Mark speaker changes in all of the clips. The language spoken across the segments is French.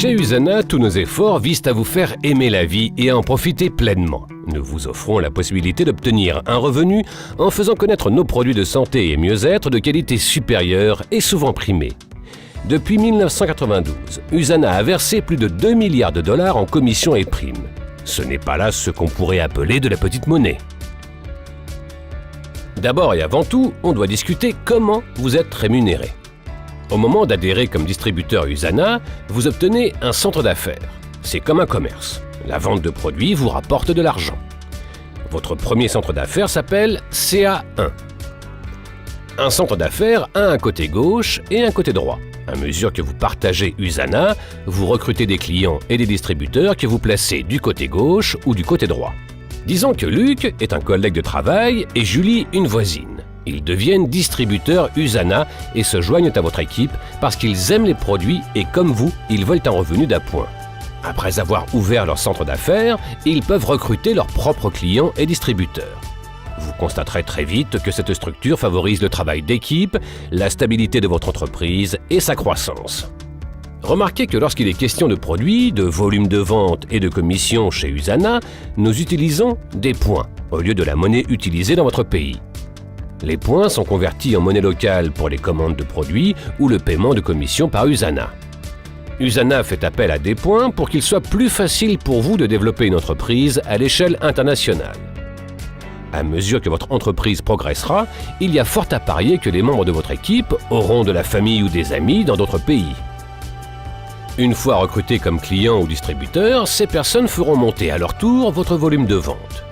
Speaker 1: Chez Usana, tous nos efforts visent à vous faire aimer la vie et à en profiter pleinement. Nous vous offrons la possibilité d'obtenir un revenu en faisant connaître nos produits de santé et mieux-être de qualité supérieure et souvent primés. Depuis 1992, Usana a versé plus de 2 milliards de dollars en commissions et primes. Ce n'est pas là ce qu'on pourrait appeler de la petite monnaie. D'abord et avant tout, on doit discuter comment vous êtes rémunéré. Au moment d'adhérer comme distributeur Usana, vous obtenez un centre d'affaires. C'est comme un commerce. La vente de produits vous rapporte de l'argent. Votre premier centre d'affaires s'appelle CA1. Un centre d'affaires a un côté gauche et un côté droit. À mesure que vous partagez Usana, vous recrutez des clients et des distributeurs que vous placez du côté gauche ou du côté droit. Disons que Luc est un collègue de travail et Julie une voisine. Ils deviennent distributeurs Usana et se joignent à votre équipe parce qu'ils aiment les produits et comme vous, ils veulent un revenu d'appoint. Après avoir ouvert leur centre d'affaires, ils peuvent recruter leurs propres clients et distributeurs. Vous constaterez très vite que cette structure favorise le travail d'équipe, la stabilité de votre entreprise et sa croissance. Remarquez que lorsqu'il est question de produits, de volume de vente et de commissions chez Usana, nous utilisons des points au lieu de la monnaie utilisée dans votre pays. Les points sont convertis en monnaie locale pour les commandes de produits ou le paiement de commissions par Usana. Usana fait appel à des points pour qu'il soit plus facile pour vous de développer une entreprise à l'échelle internationale. À mesure que votre entreprise progressera, il y a fort à parier que les membres de votre équipe auront de la famille ou des amis dans d'autres pays. Une fois recrutés comme clients ou distributeurs, ces personnes feront monter à leur tour votre volume de vente.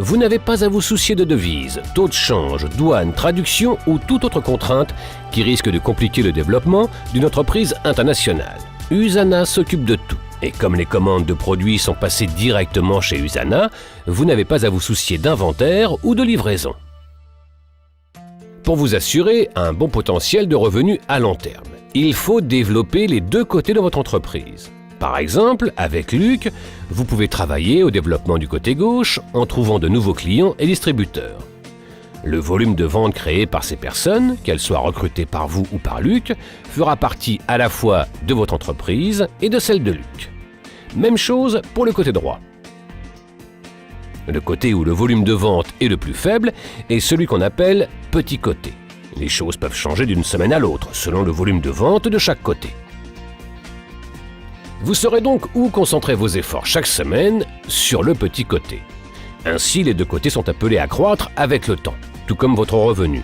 Speaker 1: Vous n'avez pas à vous soucier de devises, taux de change, douane, traduction ou toute autre contrainte qui risque de compliquer le développement d'une entreprise internationale. Usana s'occupe de tout. Et comme les commandes de produits sont passées directement chez Usana, vous n'avez pas à vous soucier d'inventaire ou de livraison. Pour vous assurer un bon potentiel de revenus à long terme, il faut développer les deux côtés de votre entreprise. Par exemple, avec Luc, vous pouvez travailler au développement du côté gauche en trouvant de nouveaux clients et distributeurs. Le volume de vente créé par ces personnes, qu'elles soient recrutées par vous ou par Luc, fera partie à la fois de votre entreprise et de celle de Luc. Même chose pour le côté droit. Le côté où le volume de vente est le plus faible est celui qu'on appelle petit côté. Les choses peuvent changer d'une semaine à l'autre selon le volume de vente de chaque côté. Vous saurez donc où concentrer vos efforts chaque semaine sur le petit côté. Ainsi, les deux côtés sont appelés à croître avec le temps, tout comme votre revenu.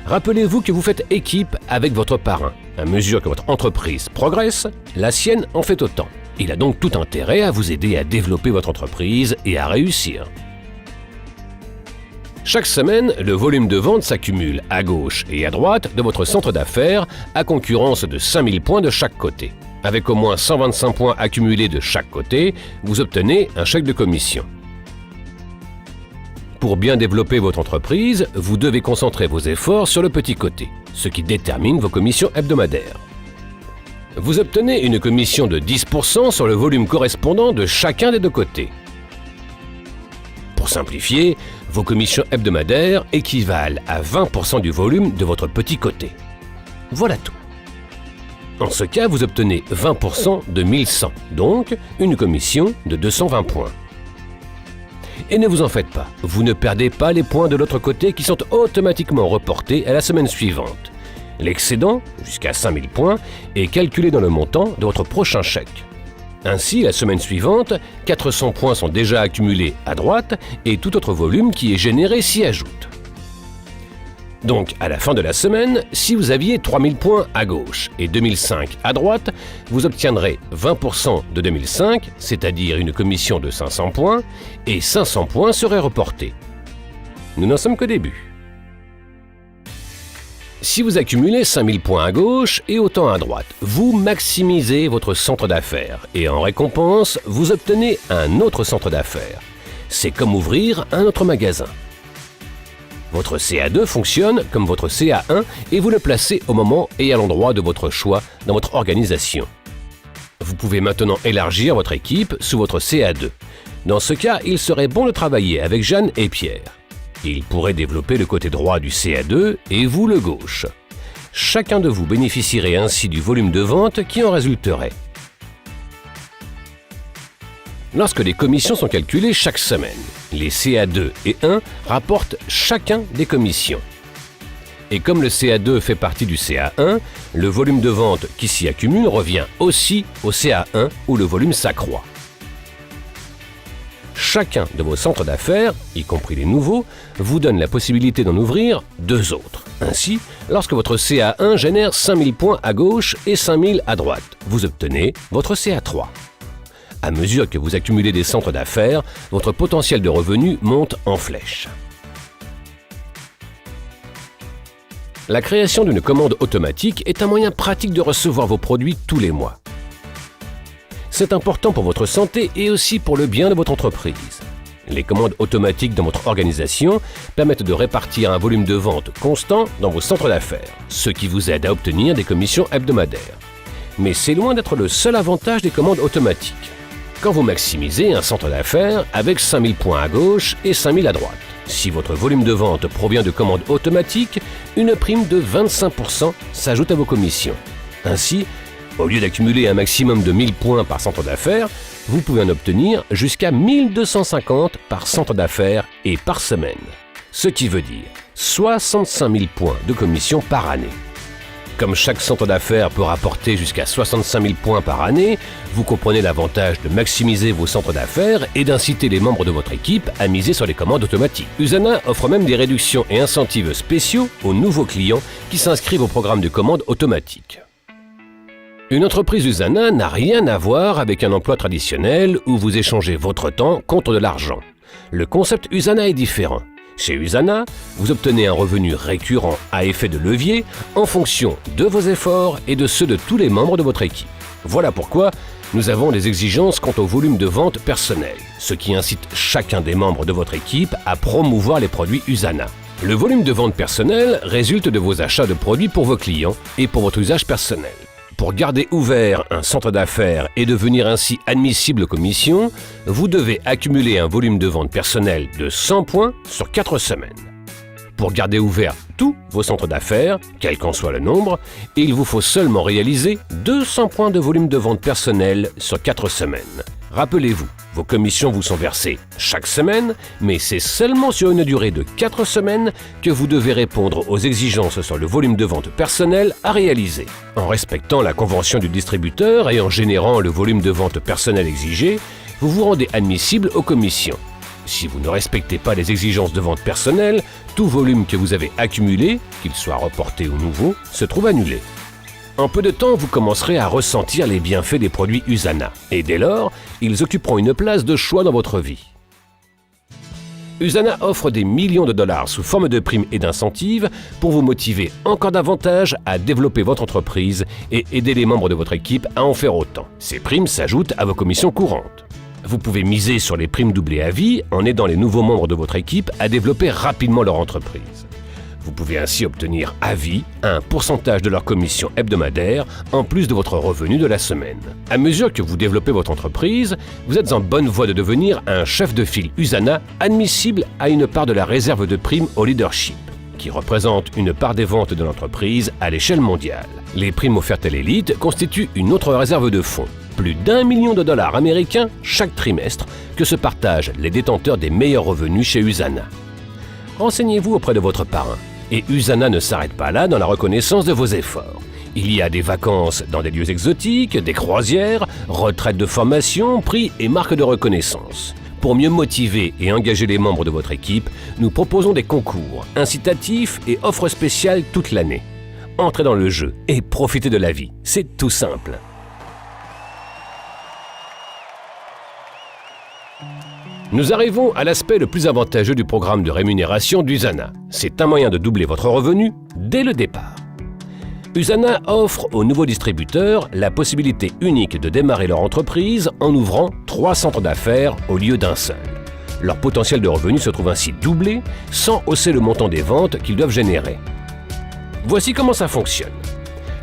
Speaker 1: Rappelez-vous que vous faites équipe avec votre parrain. À mesure que votre entreprise progresse, la sienne en fait autant. Il a donc tout intérêt à vous aider à développer votre entreprise et à réussir. Chaque semaine, le volume de vente s'accumule à gauche et à droite de votre centre d'affaires à concurrence de 5000 points de chaque côté. Avec au moins 125 points accumulés de chaque côté, vous obtenez un chèque de commission. Pour bien développer votre entreprise, vous devez concentrer vos efforts sur le petit côté, ce qui détermine vos commissions hebdomadaires. Vous obtenez une commission de 10% sur le volume correspondant de chacun des deux côtés. Pour simplifier, vos commissions hebdomadaires équivalent à 20% du volume de votre petit côté. Voilà tout. En ce cas, vous obtenez 20% de 1100, donc une commission de 220 points. Et ne vous en faites pas, vous ne perdez pas les points de l'autre côté qui sont automatiquement reportés à la semaine suivante. L'excédent, jusqu'à 5000 points, est calculé dans le montant de votre prochain chèque. Ainsi, la semaine suivante, 400 points sont déjà accumulés à droite et tout autre volume qui est généré s'y ajoute. Donc, à la fin de la semaine, si vous aviez 3000 points à gauche et 2005 à droite, vous obtiendrez 20% de 2005, c'est-à-dire une commission de 500 points, et 500 points seraient reportés. Nous n'en sommes qu'au début. Si vous accumulez 5000 points à gauche et autant à droite, vous maximisez votre centre d'affaires et en récompense, vous obtenez un autre centre d'affaires. C'est comme ouvrir un autre magasin. Votre CA2 fonctionne comme votre CA1 et vous le placez au moment et à l'endroit de votre choix dans votre organisation. Vous pouvez maintenant élargir votre équipe sous votre CA2. Dans ce cas, il serait bon de travailler avec Jeanne et Pierre. Ils pourraient développer le côté droit du CA2 et vous le gauche. Chacun de vous bénéficierait ainsi du volume de vente qui en résulterait. Lorsque les commissions sont calculées chaque semaine, les CA2 et 1 rapportent chacun des commissions. Et comme le CA2 fait partie du CA1, le volume de vente qui s'y accumule revient aussi au CA1 où le volume s'accroît. Chacun de vos centres d'affaires, y compris les nouveaux, vous donne la possibilité d'en ouvrir 2 autres. Ainsi, lorsque votre CA1 génère 5000 points à gauche et 5000 à droite, vous obtenez votre CA3. À mesure que vous accumulez des centres d'affaires, votre potentiel de revenus monte en flèche. La création d'une commande automatique est un moyen pratique de recevoir vos produits tous les mois. C'est important pour votre santé et aussi pour le bien de votre entreprise. Les commandes automatiques dans votre organisation permettent de répartir un volume de vente constant dans vos centres d'affaires, ce qui vous aide à obtenir des commissions hebdomadaires. Mais c'est loin d'être le seul avantage des commandes automatiques. Quand vous maximisez un centre d'affaires avec 5000 points à gauche et 5000 à droite, si votre volume de vente provient de commandes automatiques, une prime de 25% s'ajoute à vos commissions. Ainsi, au lieu d'accumuler un maximum de 1000 points par centre d'affaires, vous pouvez en obtenir jusqu'à 1250 par centre d'affaires et par semaine. Ce qui veut dire 65 000 points de commission par année. Comme chaque centre d'affaires peut rapporter jusqu'à 65 000 points par année, vous comprenez l'avantage de maximiser vos centres d'affaires et d'inciter les membres de votre équipe à miser sur les commandes automatiques. Usana offre même des réductions et incentives spéciaux aux nouveaux clients qui s'inscrivent au programme de commandes automatiques. Une entreprise Usana n'a rien à voir avec un emploi traditionnel où vous échangez votre temps contre de l'argent. Le concept Usana est différent. Chez Usana, vous obtenez un revenu récurrent à effet de levier en fonction de vos efforts et de ceux de tous les membres de votre équipe. Voilà pourquoi nous avons des exigences quant au volume de vente personnel, ce qui incite chacun des membres de votre équipe à promouvoir les produits Usana. Le volume de vente personnel résulte de vos achats de produits pour vos clients et pour votre usage personnel. Pour garder ouvert un centre d'affaires et devenir ainsi admissible aux commissions, vous devez accumuler un volume de vente personnel de 100 points sur 4 semaines. Pour garder ouvert tous vos centres d'affaires, quel qu'en soit le nombre, il vous faut seulement réaliser 200 points de volume de vente personnel sur 4 semaines. Rappelez-vous, vos commissions vous sont versées chaque semaine, mais c'est seulement sur une durée de 4 semaines que vous devez répondre aux exigences sur le volume de vente personnel à réaliser. En respectant la convention du distributeur et en générant le volume de vente personnel exigé, vous vous rendez admissible aux commissions. Si vous ne respectez pas les exigences de vente personnelle, tout volume que vous avez accumulé, qu'il soit reporté ou nouveau, se trouve annulé. En peu de temps, vous commencerez à ressentir les bienfaits des produits Usana, et dès lors, ils occuperont une place de choix dans votre vie. Usana offre des millions de dollars sous forme de primes et d'incentives pour vous motiver encore davantage à développer votre entreprise et aider les membres de votre équipe à en faire autant. Ces primes s'ajoutent à vos commissions courantes. Vous pouvez miser sur les primes doublées à vie en aidant les nouveaux membres de votre équipe à développer rapidement leur entreprise. Vous pouvez ainsi obtenir à vie un pourcentage de leur commission hebdomadaire en plus de votre revenu de la semaine. À mesure que vous développez votre entreprise, vous êtes en bonne voie de devenir un chef de file Usana admissible à une part de la réserve de primes au leadership, qui représente une part des ventes de l'entreprise à l'échelle mondiale. Les primes offertes à l'élite constituent une autre réserve de fonds. Plus d'1 million de dollars américains chaque trimestre que se partagent les détenteurs des meilleurs revenus chez Usana. Renseignez-vous auprès de votre parrain. Et Usana ne s'arrête pas là dans la reconnaissance de vos efforts. Il y a des vacances dans des lieux exotiques, des croisières, retraites de formation, prix et marques de reconnaissance. Pour mieux motiver et engager les membres de votre équipe, nous proposons des concours, incitatifs et offres spéciales toute l'année. Entrez dans le jeu et profitez de la vie. C'est tout simple. Nous arrivons à l'aspect le plus avantageux du programme de rémunération d'Usana. C'est un moyen de doubler votre revenu dès le départ. Usana offre aux nouveaux distributeurs la possibilité unique de démarrer leur entreprise en ouvrant 3 centres d'affaires au lieu d'un seul. Leur potentiel de revenu se trouve ainsi doublé sans hausser le montant des ventes qu'ils doivent générer. Voici comment ça fonctionne.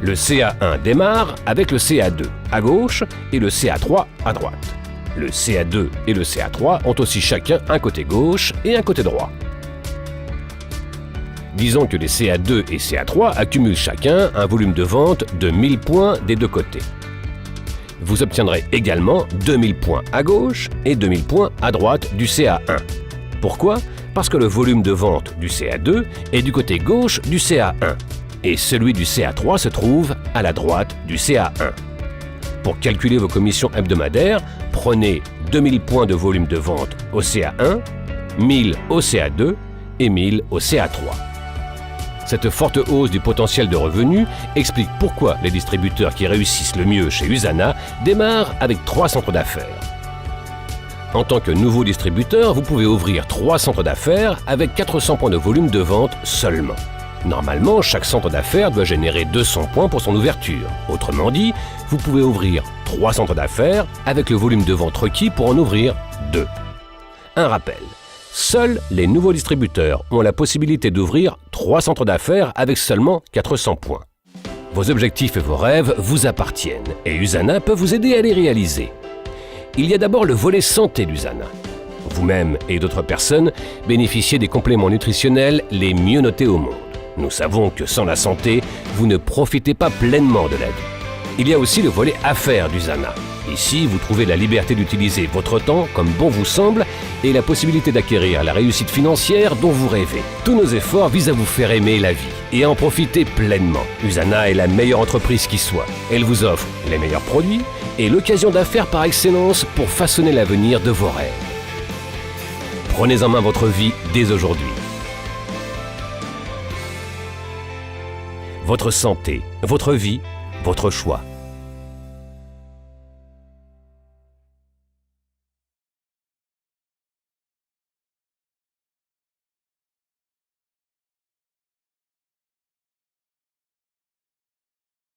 Speaker 1: Le CA1 démarre avec le CA2 à gauche et le CA3 à droite. Le CA2 et le CA3 ont aussi chacun un côté gauche et un côté droit. Disons que les CA2 et CA3 accumulent chacun un volume de vente de 1000 points des deux côtés. Vous obtiendrez également 2000 points à gauche et 2000 points à droite du CA1. Pourquoi ? Parce que le volume de vente du CA2 est du côté gauche du CA1 et celui du CA3 se trouve à la droite du CA1. Pour calculer vos commissions hebdomadaires, prenez 2000 points de volume de vente au CA1, 1000 au CA2 et 1000 au CA3. Cette forte hausse du potentiel de revenus explique pourquoi les distributeurs qui réussissent le mieux chez Usana démarrent avec 3 centres d'affaires. En tant que nouveau distributeur, vous pouvez ouvrir 3 centres d'affaires avec 400 points de volume de vente seulement. Normalement, chaque centre d'affaires doit générer 200 points pour son ouverture. Autrement dit, vous pouvez ouvrir 3 centres d'affaires avec le volume de vente requis pour en ouvrir 2. Un rappel. Seuls les nouveaux distributeurs ont la possibilité d'ouvrir 3 centres d'affaires avec seulement 400 points. Vos objectifs et vos rêves vous appartiennent et Usana peut vous aider à les réaliser. Il y a d'abord le volet santé d'Usana. Vous-même et d'autres personnes bénéficiez des compléments nutritionnels les mieux notés au monde. Nous savons que sans la santé, vous ne profitez pas pleinement de la vie. Il y a aussi le volet affaires d'Usana. Ici, vous trouvez la liberté d'utiliser votre temps comme bon vous semble et la possibilité d'acquérir la réussite financière dont vous rêvez. Tous nos efforts visent à vous faire aimer la vie et à en profiter pleinement. Usana est la meilleure entreprise qui soit. Elle vous offre les meilleurs produits et l'occasion d'affaires par excellence pour façonner l'avenir de vos rêves. Prenez en main votre vie dès aujourd'hui. Votre santé, votre vie, votre choix.